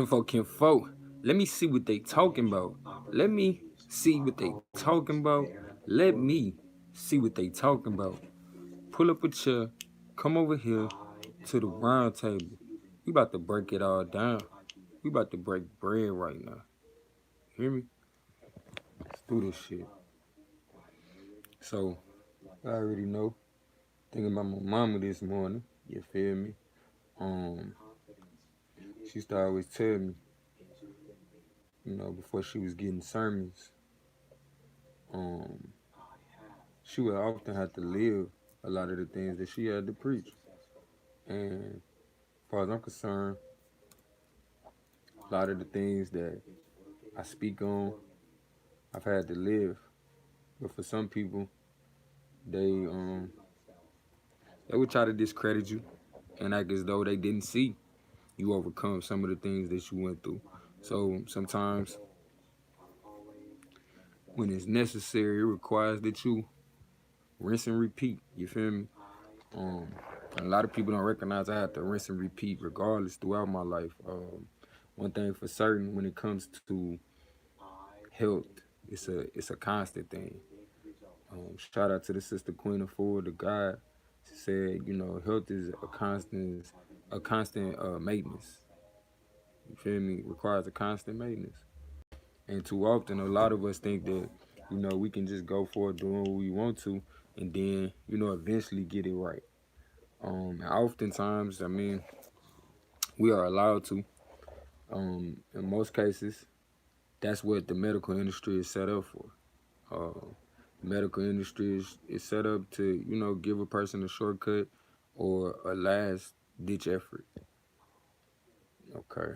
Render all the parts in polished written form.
Kinfolk. Let me see what they talking about. Let me see what they talking about. Let me see what they talking about. Pull up a chair. Come over here to the round table. We about to break it all down. We about to break bread right now. Hear me? Let's do this shit. So, I already know. Thinking about my mama this morning. You feel me? Um, she used to always tell me, before she was getting sermons, um, she would often have to live a lot of the things that she had to preach. And as far as I'm concerned, a lot of the things that I speak on, I've had to live. But for some people, they they would try to discredit you and act as though they didn't see you overcome some of the things that you went through. So sometimes when it's necessary, it requires that you rinse and repeat. You feel me? Um, a lot of people don't recognize I have to rinse and repeat regardless throughout my life. One thing for certain, when it comes to health, it's a constant thing. Shout out to the sister Queen of Ford, the God. She said, health is a constant maintenance. You feel me? It requires a constant maintenance. And too often, a lot of us think that, we can just go for it doing what we want to, and then, eventually get it right. And oftentimes, we are allowed to. In most cases, that's what the medical industry is set up for. The medical industry is set up to, give a person a shortcut or a last ditch effort. Okay.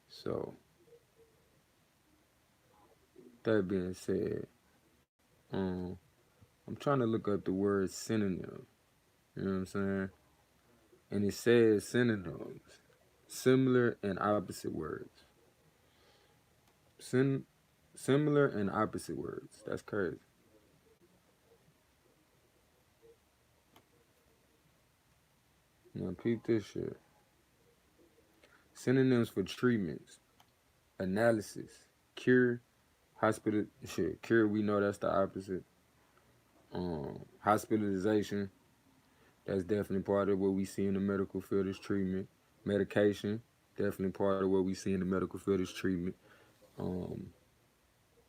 So, that being said, um, I'm trying to look up the word synonym. You know what I'm saying? And it says synonyms, similar and opposite words. Similar and opposite words. That's crazy. Now, peep this shit. Synonyms for treatments, analysis, cure, hospital shit. Cure, we know that's the opposite. Hospitalization, that's definitely part of what we see in the medical field is treatment. Medication, definitely part of what we see in the medical field is treatment. Um,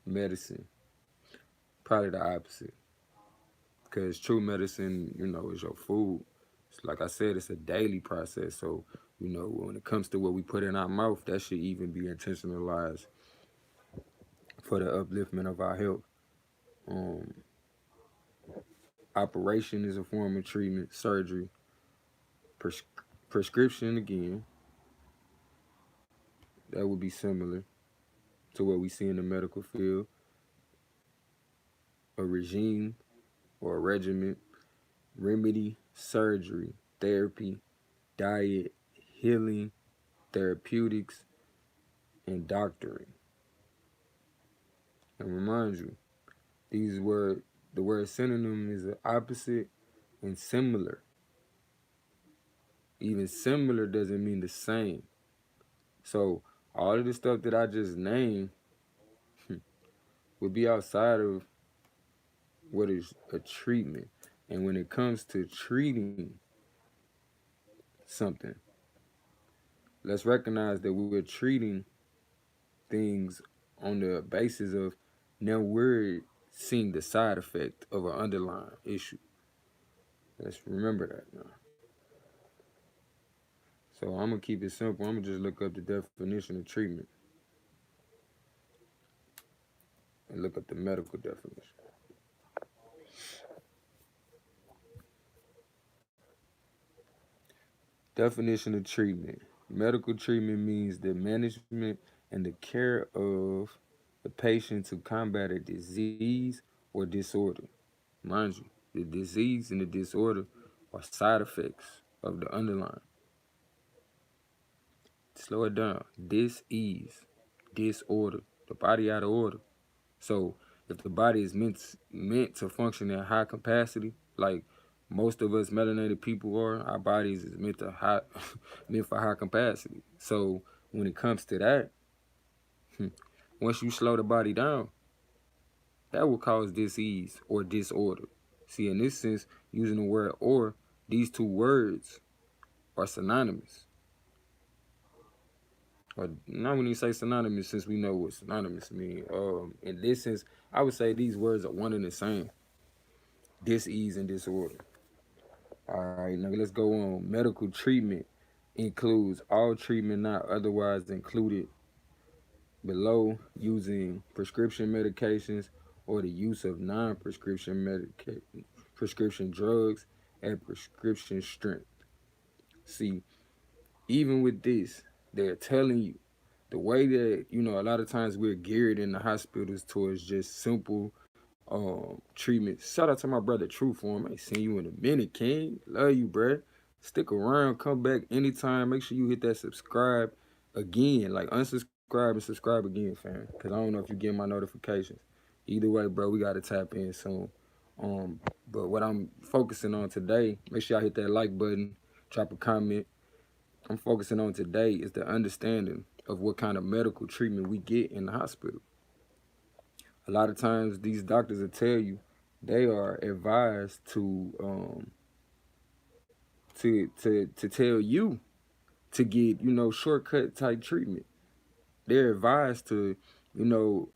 Medicine, probably the opposite. Because true medicine, is your food. It's like I said, it's a daily process. So, when it comes to what we put in our mouth, that should even be intentionalized for the upliftment of our health. Um, Operation is a form of treatment, surgery. Pres- Prescription, again, that would be similar to what we see in the medical field. A regime or a regimen, remedy, surgery, therapy, diet, healing, therapeutics, and doctoring. And remind you, the word synonym is the opposite and similar. Even similar doesn't mean the same. So all of the stuff that I just named would be outside of what is a treatment. And when it comes to treating something, let's recognize that we're treating things on the basis of now we're seeing the side effect of an underlying issue. Let's remember that now. So I'm gonna keep it simple. I'm gonna just look up the definition of treatment and look up the medical definition. Definition of treatment. Medical treatment means the management and the care of the patient to combat a disease or disorder. Mind you, the disease and the disorder are side effects of the underlying. Slow it down. Disease, disorder, the body out of order. So if the body is meant to function at high capacity, like most of us melanated people are, our bodies is meant to high, meant for high capacity. So when it comes to that, once you slow the body down, that will cause disease or disorder. See, in this sense, using the word or, these two words are synonymous. Or not when you say synonymous, since we know what synonymous mean. In this sense, I would say these words are one and the same. Disease and disorder. All right, now let's go on. Medical treatment includes all treatment not otherwise included below, using prescription medications or the use of non-prescription prescription drugs at prescription strength. See, even with this, they're telling you the way that, you know, a lot of times we're geared in the hospitals towards just simple treatment. Shout out to my brother True Form. I ain't seen you in a minute, King. Love you, bruh. Stick around, come back anytime. Make sure you hit that subscribe again. Like unsubscribe and subscribe again, fam. Cause I don't know if you get my notifications. Either way, bro, we gotta tap in soon. But what I'm focusing on today, make sure y'all hit that like button, drop a comment. I'm focusing on today is the understanding of what kind of medical treatment we get in the hospital. A lot of times these doctors will tell you they are advised to tell you to get, you know, shortcut type treatment. They're advised to, you know,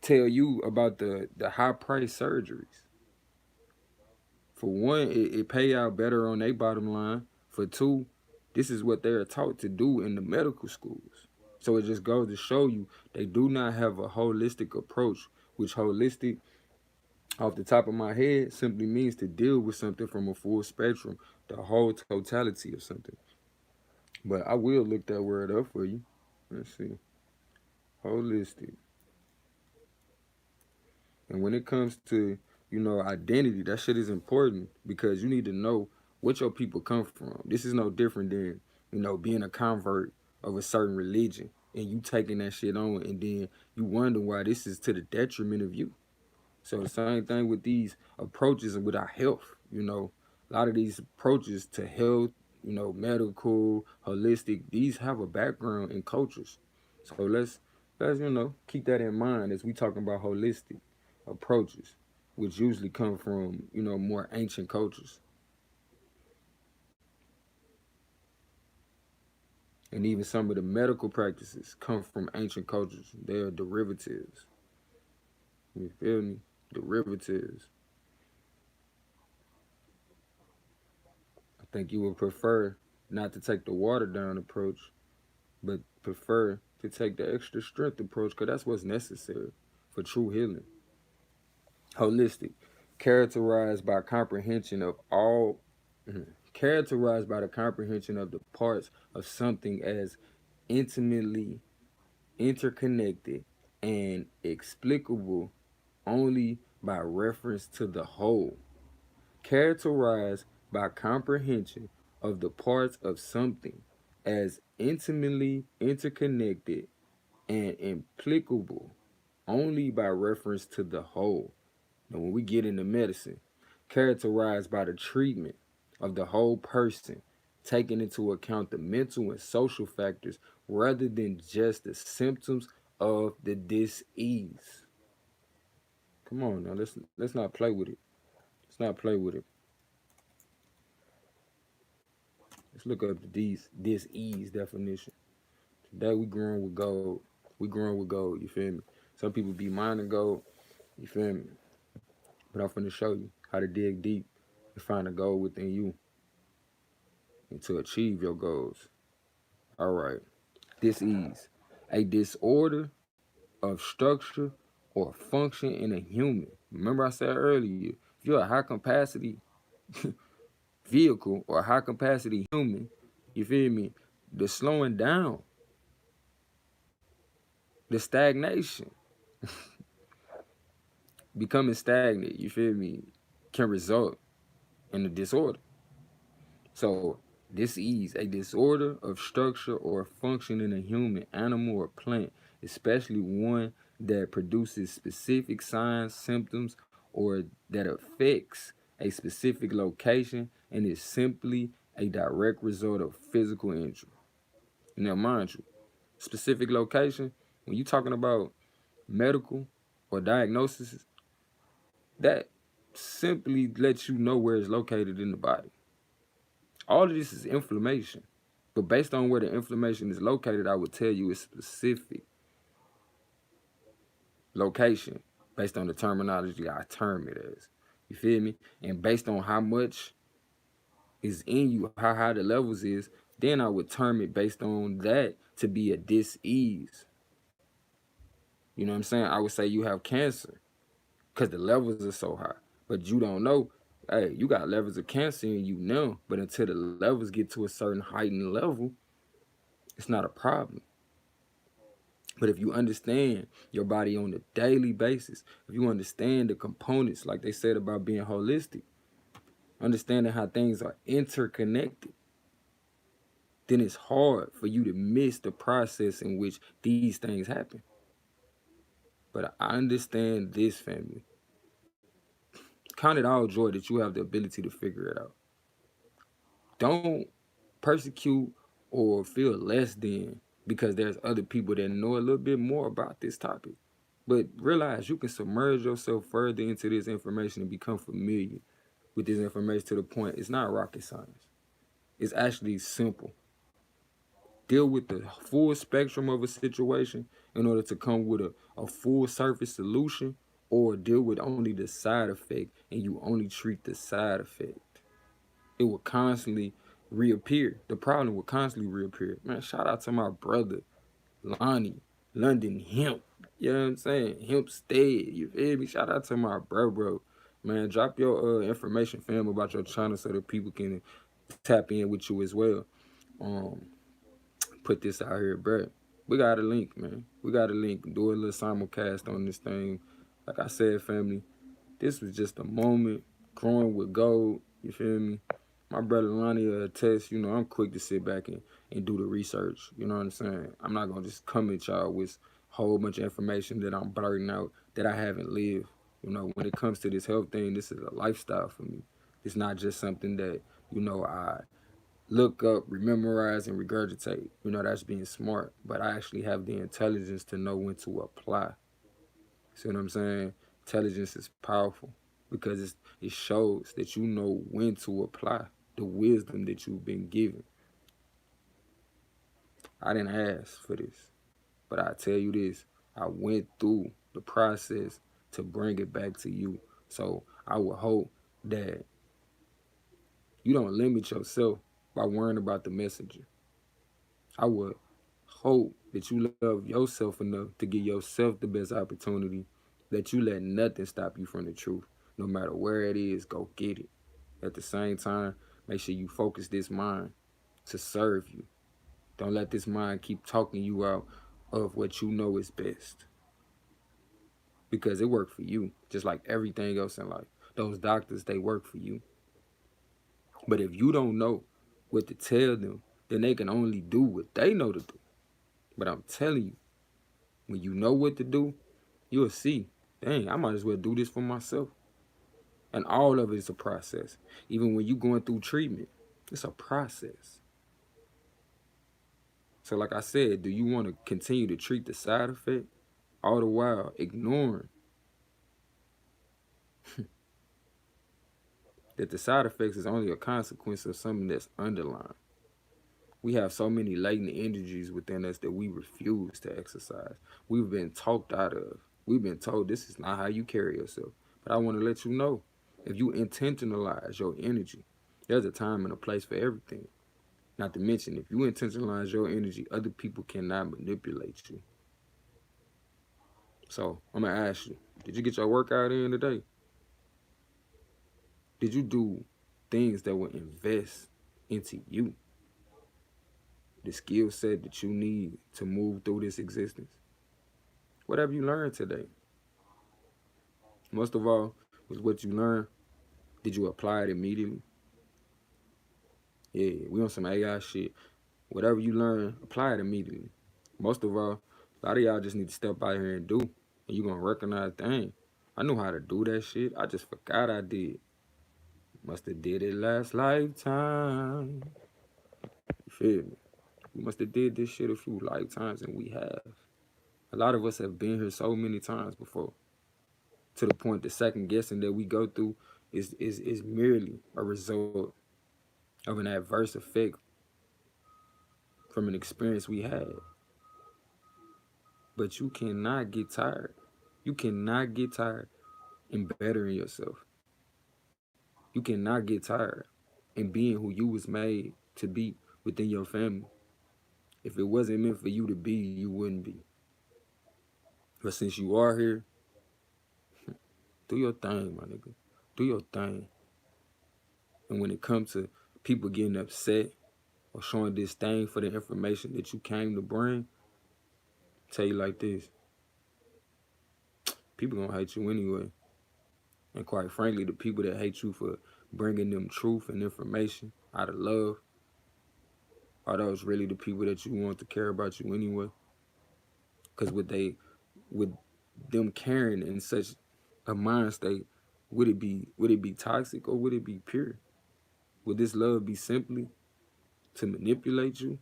tell you about the high price surgeries. For one, it pay out better on their bottom line. For two, this is what they're taught to do in the medical schools. So it just goes to show you they do not have a holistic approach, which holistic, off the top of my head, simply means to deal with something from a full spectrum, the whole totality of something. But I will look that word up for you. Let's see. Holistic. And when it comes to, you know, identity, that shit is important because you need to know what your people come from. This is no different than, you know, being a convert of a certain religion and you taking that shit on and then you wonder why this is to the detriment of you. So the same thing with these approaches and with our health, you know, a lot of these approaches to health, you know, medical, holistic, these have a background in cultures. So let's you know, keep that in mind as we talking about holistic approaches, which usually come from, you know, more ancient cultures. And even some of the medical practices come from ancient cultures. They are derivatives. You feel me? Derivatives. I think you would prefer not to take the watered down approach, but prefer to take the extra strength approach because that's what's necessary for true healing. Holistic, characterized by comprehension of all, characterized by the comprehension of the parts of something as intimately interconnected and explicable only by reference to the whole. Characterized by comprehension of the parts of something as intimately interconnected and implicable only by reference to the whole. Now, when we get into medicine, characterized by the treatment of the whole person, taking into account the mental and social factors rather than just the symptoms of the disease. Come on now, let's not play with it. Let's not play with it. Let's look up the disease definition. Today we growing with gold. We growing with gold, you feel me? Some people be mining gold, you feel me? But I'm finna show you how to dig deep and find the gold within you and to achieve your goals. All right. Disease, a disorder of structure or function in a human. Remember I said earlier, if you're a high capacity vehicle or a high capacity human, you feel me? The slowing down, the stagnation, becoming stagnant, you feel me, can result in a disorder. So disease, a disorder of structure or function in a human, animal, or plant, especially one that produces specific signs, symptoms, or that affects a specific location and is simply a direct result of physical injury. Now, mind you, specific location, when you're talking about medical or diagnosis, that simply lets you know where it's located in the body. All of this is inflammation. But based on where the inflammation is located, I would tell you it's specific location based on the terminology I term it as. You feel me? And based on how much is in you, how high the levels is, then I would term it based on that to be a dis-ease. You know what I'm saying? I would say you have cancer because the levels are so high. But you don't know, hey, you got levels of cancer in you now, but until the levels get to a certain heightened level, it's not a problem. But if you understand your body on a daily basis, if you understand the components, like they said about being holistic, understanding how things are interconnected, then it's hard for you to miss the process in which these things happen. But I understand this, family. Count it all joy that you have the ability to figure it out. Don't persecute or feel less than because there's other people that know a little bit more about this topic. But realize you can submerge yourself further into this information and become familiar with this information to the point it's not rocket science. It's actually simple. Deal with the full spectrum of a situation in order to come with a full surface solution, or deal with only the side effect and you only treat the side effect. It will constantly reappear. The problem will constantly reappear. Man, shout out to my brother, Lonnie, London Hemp. You know what I'm saying? Hempstead. You feel me? Shout out to my bro. Man, drop your information, fam, about your channel so that people can tap in with you as well. Put this out here, bro. We got a link, man. We got a link. Do a little simulcast on this thing. Like I said, family, this was just a moment growing with gold. You feel me? My brother Lonnie attest, you know, I'm quick to sit back and do the research. You know what I'm saying? I'm not going to just come at y'all with a whole bunch of information that I'm blurting out that I haven't lived. You know, when it comes to this health thing, this is a lifestyle for me. It's not just something that, you know, I look up, rememorize, and regurgitate. You know, that's being smart. But I actually have the intelligence to know when to apply. See what I'm saying? Intelligence is powerful because it shows that you know when to apply the wisdom that you've been given. I didn't ask for this, but I tell you this, I went through the process to bring it back to you. So I would hope that you don't limit yourself by worrying about the messenger. I would hope that you love yourself enough to give yourself the best opportunity, that you let nothing stop you from the truth. No matter where it is, go get it. At the same time, make sure you focus this mind to serve you. Don't let this mind keep talking you out of what you know is best. Because it worked for you, just like everything else in life. Those doctors, they work for you. But if you don't know what to tell them, then they can only do what they know to do. But I'm telling you, when you know what to do, you'll see, dang, I might as well do this for myself. And all of it is a process. Even when you're going through treatment, it's a process. So like I said, do you want to continue to treat the side effect, all the while ignoring that the side effects is only a consequence of something that's underlying? We have so many latent energies within us that we refuse to exercise. We've been talked out of. We've been told this is not how you carry yourself. But I want to let you know, if you intentionalize your energy, there's a time and a place for everything. Not to mention, if you intentionalize your energy, other people cannot manipulate you. So I'm going to ask you, did you get your workout in today? Did you do things that will invest into you? The skill set that you need to move through this existence? What have you learned today? Most of all, was what you learned, did you apply it immediately? Yeah, we on some AI shit. Whatever you learn, apply it immediately. Most of all, a lot of y'all just need to step out here and do. And you're going to recognize, dang, I know how to do that shit. I just forgot I did. Must have did it last lifetime. You feel me? We must have did this shit a few lifetimes, and we have. A lot of us have been here so many times before, to the point the second guessing that we go through is merely a result of an adverse effect from an experience we had. But you cannot get tired. You cannot get tired in bettering yourself. You cannot get tired in being who you was made to be within your family. If it wasn't meant for you to be, you wouldn't be. But since you are here, do your thing, my nigga. Do your thing. And when it comes to people getting upset or showing disdain for the information that you came to bring, I'll tell you like this. People gonna hate you anyway. And quite frankly, the people that hate you for bringing them truth and information out of love, are those really the people that you want to care about you anyway? Because with them caring in such a mind state, would it be toxic or would it be pure? Would this love be simply to manipulate you?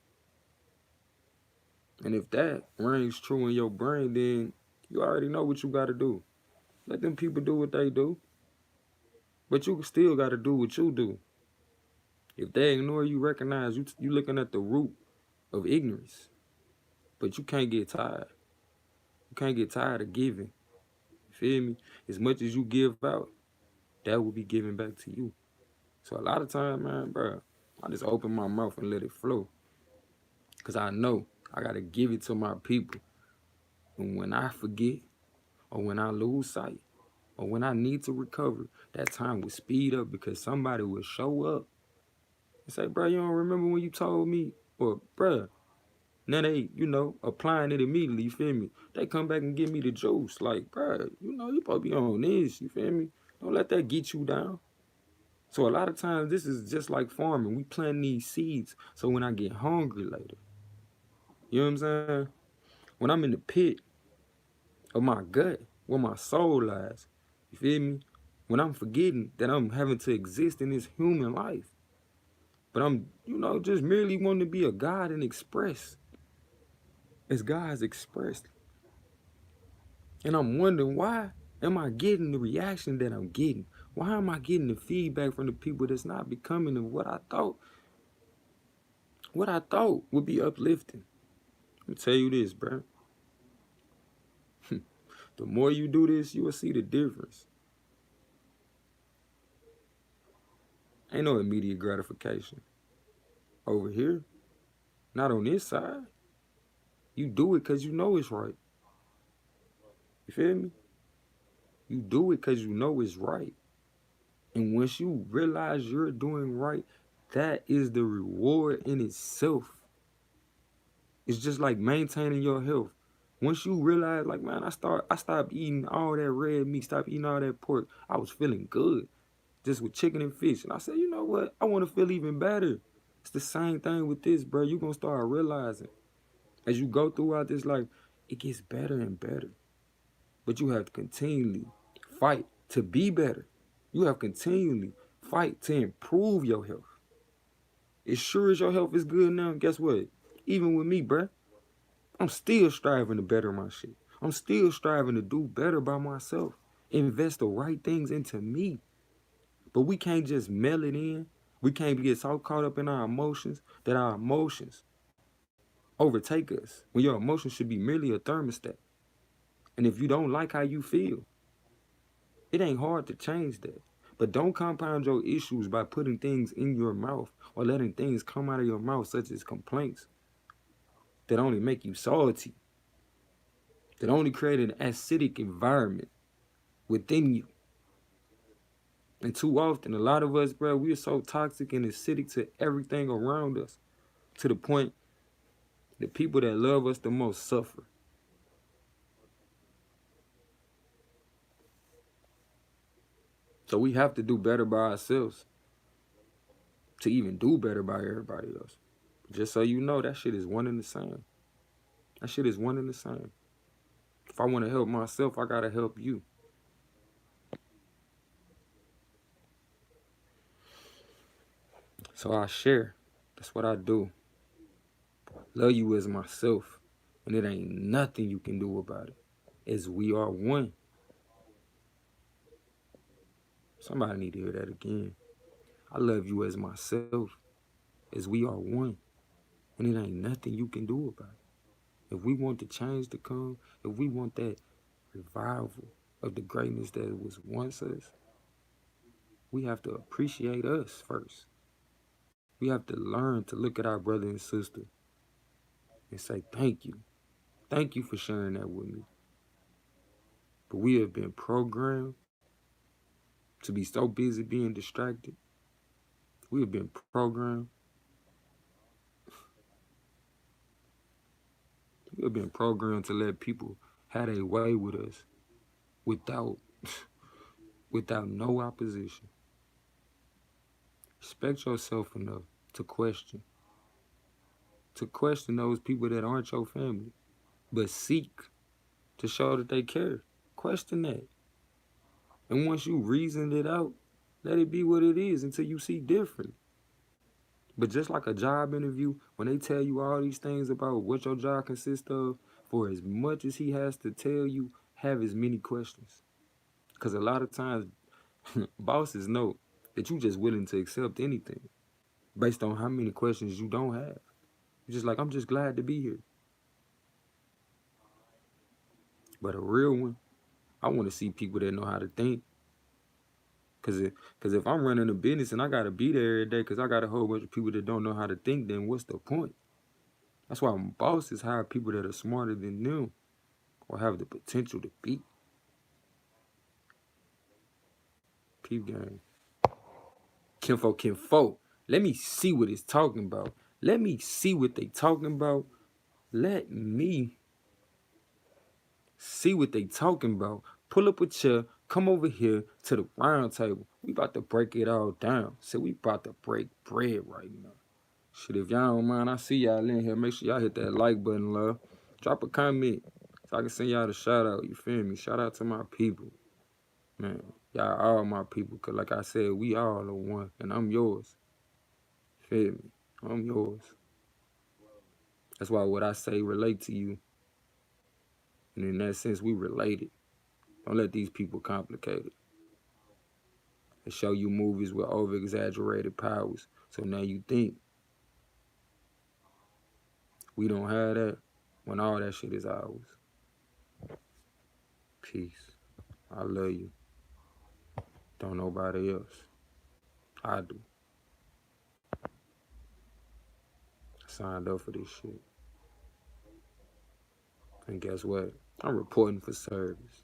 And if that rings true in your brain, then you already know what you got to do. Let them people do what they do. But you still got to do what you do. If they ignore you, recognize you looking at the root of ignorance. But you can't get tired. You can't get tired of giving. You feel me? As much as you give out, that will be given back to you. So a lot of time, man, bro, I just open my mouth and let it flow. Because I know I got to give it to my people. And when I forget, or when I lose sight, or when I need to recover, that time will speed up because somebody will show up and say, bro, you don't remember when you told me? Or, bro, now they, applying it immediately, you feel me? They come back and give me the juice. Like, bro, you supposed to be on this, you feel me? Don't let that get you down. So a lot of times, this is just like farming. We plant these seeds so when I get hungry later, you know what I'm saying? When I'm in the pit of my gut, where my soul lies, you feel me? When I'm forgetting that I'm having to exist in this human life, but I'm, just merely wanting to be a God and express as God's expressed. And I'm wondering, why am I getting the reaction that I'm getting? Why am I getting the feedback from the people that's not becoming of what I thought would be uplifting? Let me tell you this, bro. The more you do this, you will see the difference. Ain't no immediate gratification. Over here, not on this side. You do it because you know it's right. You feel me? You do it because you know it's right. And once you realize you're doing right, that is the reward in itself. It's just like maintaining your health. Once you realize, like, man, I stopped eating all that red meat, stopped eating all that pork. I was feeling good, just with chicken and fish. And I said, you know what? I want to feel even better. It's the same thing with this, bro. You're going to start realizing as you go throughout this life, it gets better and better. But you have to continually fight to be better. You have to continually fight to improve your health. As sure as your health is good now, guess what? Even with me, bruh, I'm still striving to better my shit. I'm still striving to do better by myself. Invest the right things into me. But we can't just mail it in. We can't get so caught up in our emotions that our emotions overtake us. When your emotions should be merely a thermostat. And if you don't like how you feel, it ain't hard to change that. But don't compound your issues by putting things in your mouth or letting things come out of your mouth, such as complaints, that only make you salty, that only create an acidic environment within you. And too often, a lot of us, bro, we are so toxic and acidic to everything around us, to the point the people that love us the most suffer. So we have to do better by ourselves to even do better by everybody else. Just so you know, that shit is one and the same. That shit is one and the same. If I want to help myself, I got to help you. So I share. That's what I do. Love you as myself. And it ain't nothing you can do about it. As we are one. Somebody need to hear that again. I love you as myself. As we are one. And it ain't nothing you can do about it. If we want the change to come, if we want that revival of the greatness that was once us, we have to appreciate us first. We have to learn to look at our brother and sister and say, thank you. Thank you for sharing that with me. But we have been programmed to be so busy being distracted. We have been programmed. We have been programmed to let people have their way with us without no opposition. Respect yourself enough to question those people that aren't your family, but seek to show that they care. Question that. And once you reasoned it out, let it be what it is until you see different. But just like a job interview, when they tell you all these things about what your job consists of, for as much as he has to tell you, have as many questions. Because a lot of times, bosses know that you just willing to accept anything based on how many questions you don't have. You're just like, I'm just glad to be here. But a real one, I want to see people that know how to think. Because if I'm running a business and I got to be there every day because I got a whole bunch of people that don't know how to think, then what's the point? That's why bosses hire people that are smarter than them or have the potential to be. Peep game. Kinfo. Let me see what it's talking about. Let me see what they talking about. Let me see what they talking about. Pull up a chair. Come over here to the round table. We about to break it all down. So we about to break bread right now. Shit, if y'all don't mind, I see y'all in here. Make sure y'all hit that like button, love. Drop a comment so I can send y'all the shout out. You feel me? Shout out to my people. Man, y'all all my people. Because like I said, we all are one. And I'm yours. Feel me? I'm yours. That's why what I say relate to you. And in that sense, we related. Don't let these people complicate it. They show you movies with over-exaggerated powers. So now you think we don't have that when all that shit is ours. Peace. I love you. Don't nobody else. I do. I signed up for this shit. And guess what? I'm reporting for service.